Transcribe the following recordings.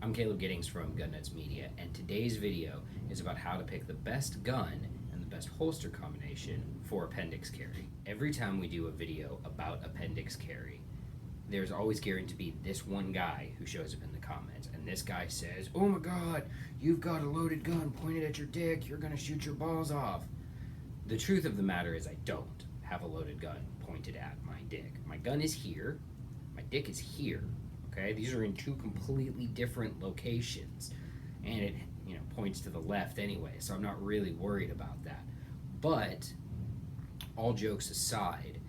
I'm Caleb Giddings from Gun Nuts Media, and today's video is about how to pick the best gun and the best holster combination for appendix carry. Every time we do a video about appendix carry, there's always guaranteed to be this one guy who shows up in the comments, and this guy says, "Oh my god, you've got a loaded gun pointed at your dick, you're gonna shoot your balls off." The truth of the matter is I don't have a loaded gun pointed at my dick. My gun is here, my dick is here. Okay, these are in two completely different locations, and it points to the left anyway, so I'm not really worried about that. But all jokes aside,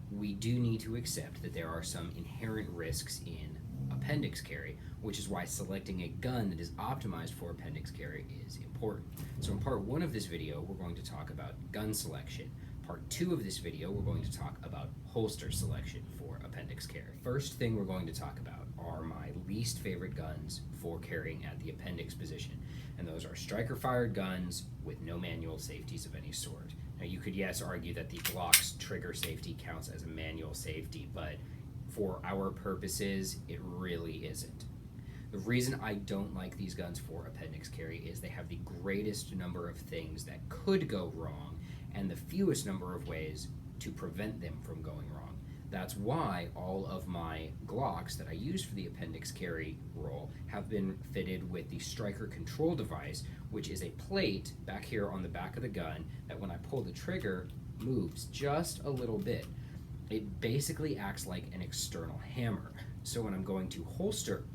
we do need to accept that there are some inherent risks in appendix carry, which is why selecting a gun that is optimized for appendix carry is important. So in part 1 of this video, we're going to talk about gun selection. Part 2 of this video, we're going to talk about holster selection for appendix carry. First thing we're going to talk about are my least favorite guns for carrying at the appendix position, and those are striker-fired guns with no manual safeties of any sort. Now you could, yes, argue that the Glock's trigger safety counts as a manual safety, but for our purposes, it really isn't. The reason I don't like these guns for appendix carry is they have the greatest number of things that could go wrong and the fewest number of ways to prevent them from going wrong. That's why all of my Glocks that I use for the appendix carry role have been fitted with the striker control device, which is a plate back here on the back of the gun that when I pull the trigger moves just a little bit. It basically acts like an external hammer. So when I'm going to holster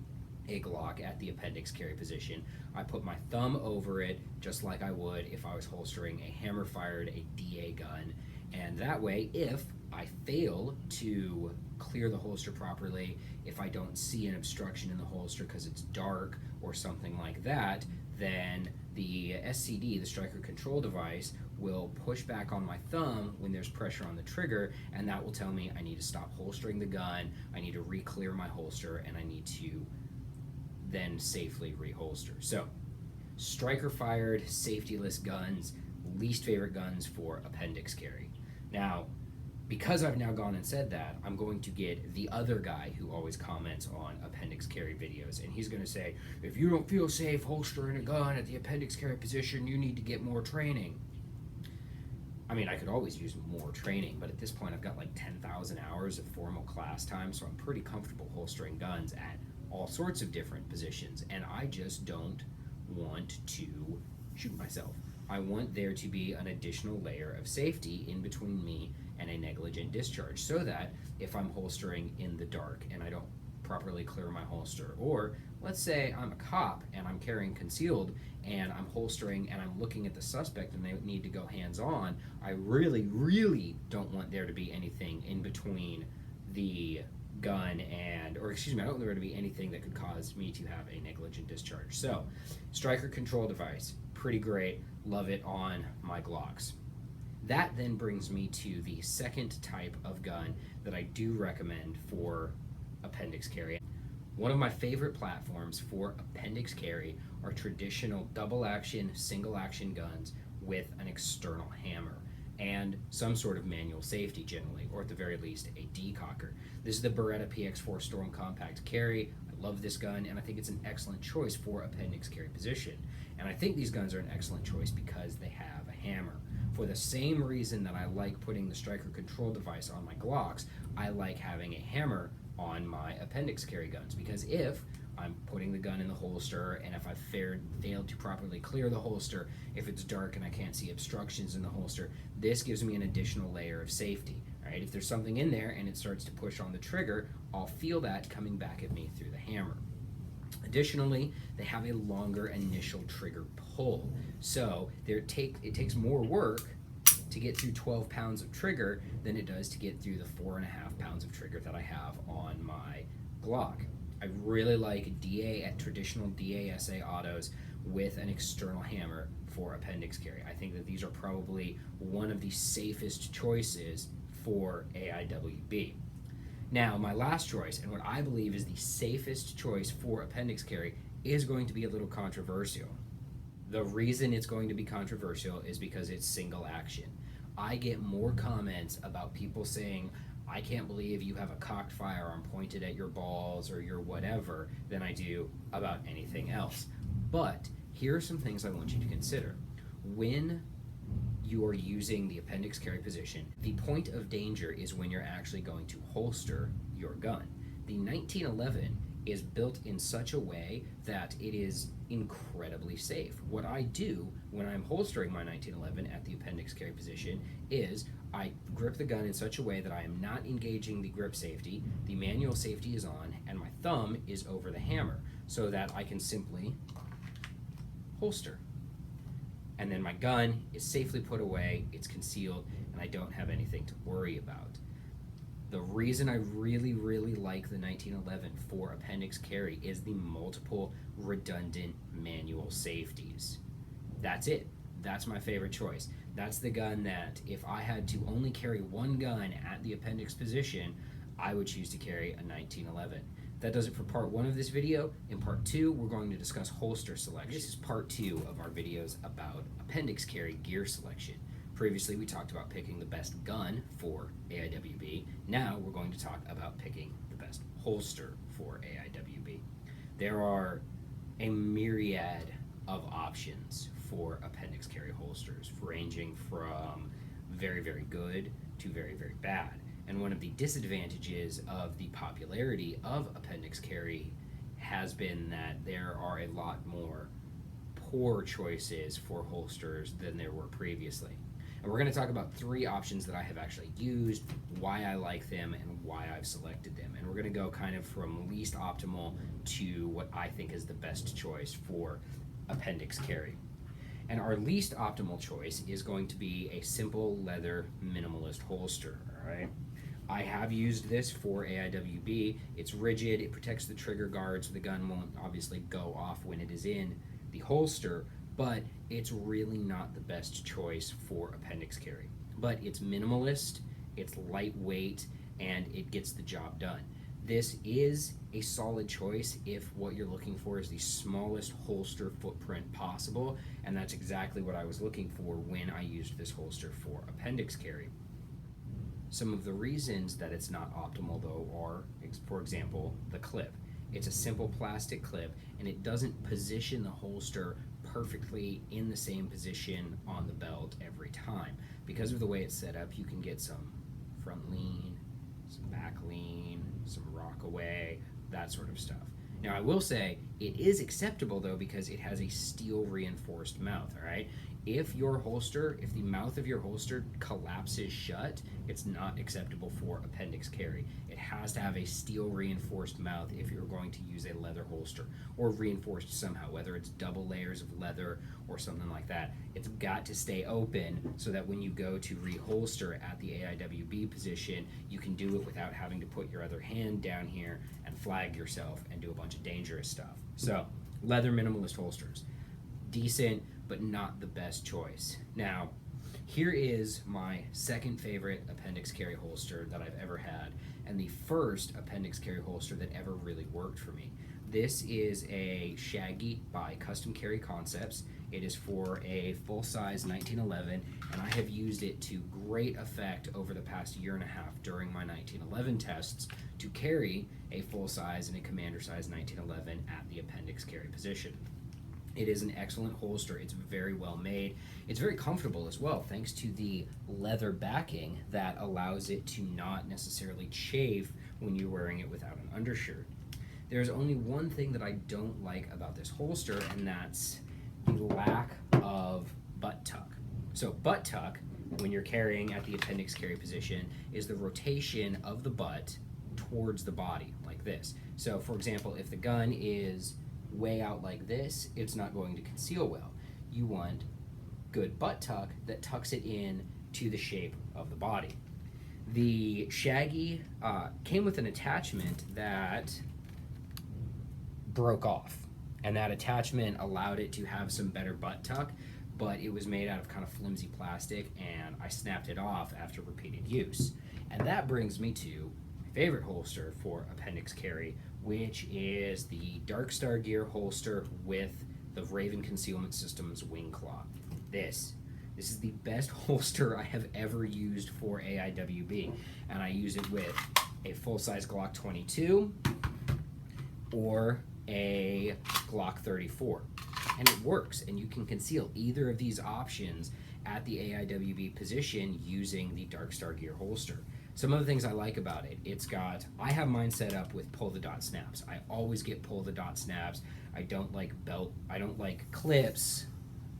a Glock at the appendix carry position, I put my thumb over it just like I would if I was holstering a hammer-fired, a DA gun, and that way, if I fail to clear the holster properly, if I don't see an obstruction in the holster because it's dark or something like that, then the SCD, the striker control device, will push back on my thumb when there's pressure on the trigger, and that will tell me I need to stop holstering the gun, I need to re-clear my holster, and I need to then safely reholster. So, striker-fired, safety-less guns, least favorite guns for appendix carry. Now, because I've now gone and said that, I'm going to get the other guy who always comments on appendix carry videos, and he's going to say, if you don't feel safe holstering a gun at the appendix carry position, you need to get more training. I mean, I could always use more training, but at this point I've got like 10,000 hours of formal class time, so I'm pretty comfortable holstering guns at all sorts of different positions, and I just don't want to shoot myself. I want there to be an additional layer of safety in between me and a negligent discharge, so that if I'm holstering in the dark and I don't properly clear my holster, or let's say I'm a cop and I'm carrying concealed and I'm holstering and I'm looking at the suspect and they need to go hands-on, I really, really don't want there to be anything in between the gun and, or excuse me, I don't want there to be anything that could cause me to have a negligent discharge. So, striker control device, pretty great, love it on my Glocks. That then brings me to the second type of gun that I do recommend for appendix carry. One of my favorite platforms for appendix carry are traditional double action, single action guns with an external hammer and some sort of manual safety generally, or at the very least a decocker. This is the Beretta PX4 Storm Compact Carry. I love this gun, and I think it's an excellent choice for appendix carry position. And I think these guns are an excellent choice because they have a hammer. For the same reason that I like putting the striker control device on my Glocks, I like having a hammer on my appendix carry guns, because if I'm putting the gun in the holster and if I've failed to properly clear the holster, if it's dark and I can't see obstructions in the holster, this gives me an additional layer of safety. Right? If there's something in there and it starts to push on the trigger, I'll feel that coming back at me through the hammer. Additionally, they have a longer initial trigger pull, so it takes more work to get through 12 pounds of trigger than it does to get through the 4.5 pounds of trigger that I have on my Glock. I really like traditional DASA autos with an external hammer for appendix carry. I think that these are probably one of the safest choices for AIWB. Now, my last choice, and what I believe is the safest choice for appendix carry, is going to be a little controversial. The reason it's going to be controversial is because it's single action. I get more comments about people saying, I can't believe you have a cocked firearm pointed at your balls or your whatever than I do about anything else. But here are some things I want you to consider. When you are using the appendix carry position, the point of danger is when you're actually going to holster your gun. The 1911 is built in such a way that it is incredibly safe. What I do when I'm holstering my 1911 at the appendix carry position is I grip the gun in such a way that I am not engaging the grip safety, the manual safety is on, and my thumb is over the hammer so that I can simply holster. And then my gun is safely put away, it's concealed, and I don't have anything to worry about. The reason I really, really like the 1911 for appendix carry is the multiple redundant manual safeties. That's it. That's my favorite choice. That's the gun that if I had to only carry one gun at the appendix position, I would choose to carry a 1911. That does it for part 1 of this video. In part 2, we're going to discuss holster selection. This is part 2 of our videos about appendix carry gear selection. Previously, we talked about picking the best gun for AIWB. Now, we're going to talk about picking the best holster for AIWB. There are a myriad of options for appendix carry holsters, ranging from very, very good to very, very bad. And one of the disadvantages of the popularity of appendix carry has been that there are a lot more poor choices for holsters than there were previously. And we're going to talk about 3 options that I have actually used, why I like them, and why I've selected them. And we're going to go kind of from least optimal to what I think is the best choice for appendix carry. And our least optimal choice is going to be a simple leather minimalist holster, all right? I have used this for AIWB. It's rigid, it protects the trigger guard so the gun won't obviously go off when it is in the holster, but it's really not the best choice for appendix carry. But it's minimalist, it's lightweight, and it gets the job done. This is a solid choice if what you're looking for is the smallest holster footprint possible, and that's exactly what I was looking for when I used this holster for appendix carry. Some of the reasons that it's not optimal though are, for example, the clip. It's a simple plastic clip and it doesn't position the holster perfectly in the same position on the belt every time. Because of the way it's set up, you can get some front lean, some back lean, some rock away, that sort of stuff. Now I will say it is acceptable though because it has a steel reinforced mouth, all right? If the mouth of your holster collapses shut, it's not acceptable for appendix carry. It has to have a steel reinforced mouth if you're going to use a leather holster, or reinforced somehow, whether it's double layers of leather or something like that. It's got to stay open so that when you go to reholster at the AIWB position, you can do it without having to put your other hand down here and flag yourself and do a bunch of dangerous stuff. So, leather minimalist holsters. Decent, but not the best choice. Now, here is my second favorite appendix carry holster that I've ever had, and the first appendix carry holster that ever really worked for me. This is a Shaggy by Custom Carry Concepts. It is for a full-size 1911, and I have used it to great effect over the past year and a half during my 1911 tests to carry a full-size and a commander-size 1911 at the appendix carry position. It is an excellent holster. It's very well made. It's very comfortable as well, thanks to the leather backing that allows it to not necessarily chafe when you're wearing it without an undershirt. There's only one thing that I don't like about this holster, and that's the lack of butt tuck. So butt tuck, when you're carrying at the appendix carry position, is the rotation of the butt towards the body, like this. So for example, if the gun is way out like this, it's not going to conceal well. You want good butt tuck that tucks it in to the shape of the body. The Shaggy came with an attachment that broke off, and that attachment allowed it to have some better butt tuck, but it was made out of kind of flimsy plastic, and I snapped it off after repeated use. And that brings me to my favorite holster for appendix carry, which is the Dark Star Gear holster with the Raven Concealment Systems wing claw. This This is the best holster I have ever used for AIWB, and I use it with a full-size Glock 22 or a Glock 34. And it works, and you can conceal either of these options at the AIWB position using the Dark Star Gear holster. Some of the things I like about it, I have mine set up with pull the dot snaps. I always get pull the dot snaps. I don't like clips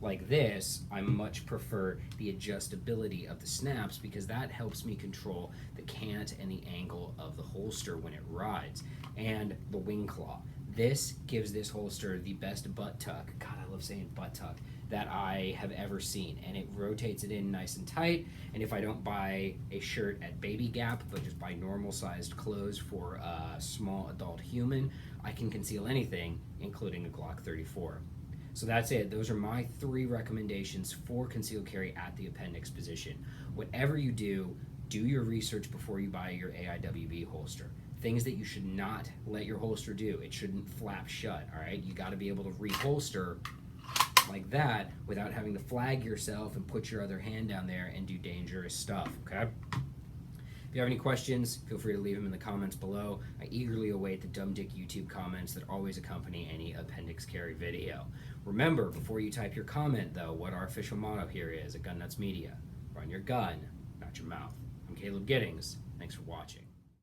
like this. I much prefer the adjustability of the snaps because that helps me control the cant and the angle of the holster when it rides. And the wing claw. This gives this holster the best butt tuck, God, I love saying butt tuck, that I have ever seen. And it rotates it in nice and tight. And if I don't buy a shirt at Baby Gap, but just buy normal sized clothes for a small adult human, I can conceal anything, including a Glock 34. So that's it. Those are my 3 recommendations for concealed carry at the Appendix position. Whatever you do your research before you buy your AIWB holster. Things that you should not let your holster do. It shouldn't flap shut, all right? You got to be able to reholster like that without having to flag yourself and put your other hand down there and do dangerous stuff, okay? If you have any questions, feel free to leave them in the comments below. I eagerly await the dumb dick YouTube comments that always accompany any Appendix carry video. Remember, before you type your comment, though, what our official motto here is at Gun Nuts Media. Run your gun, not your mouth. I'm Caleb Giddings. Thanks for watching.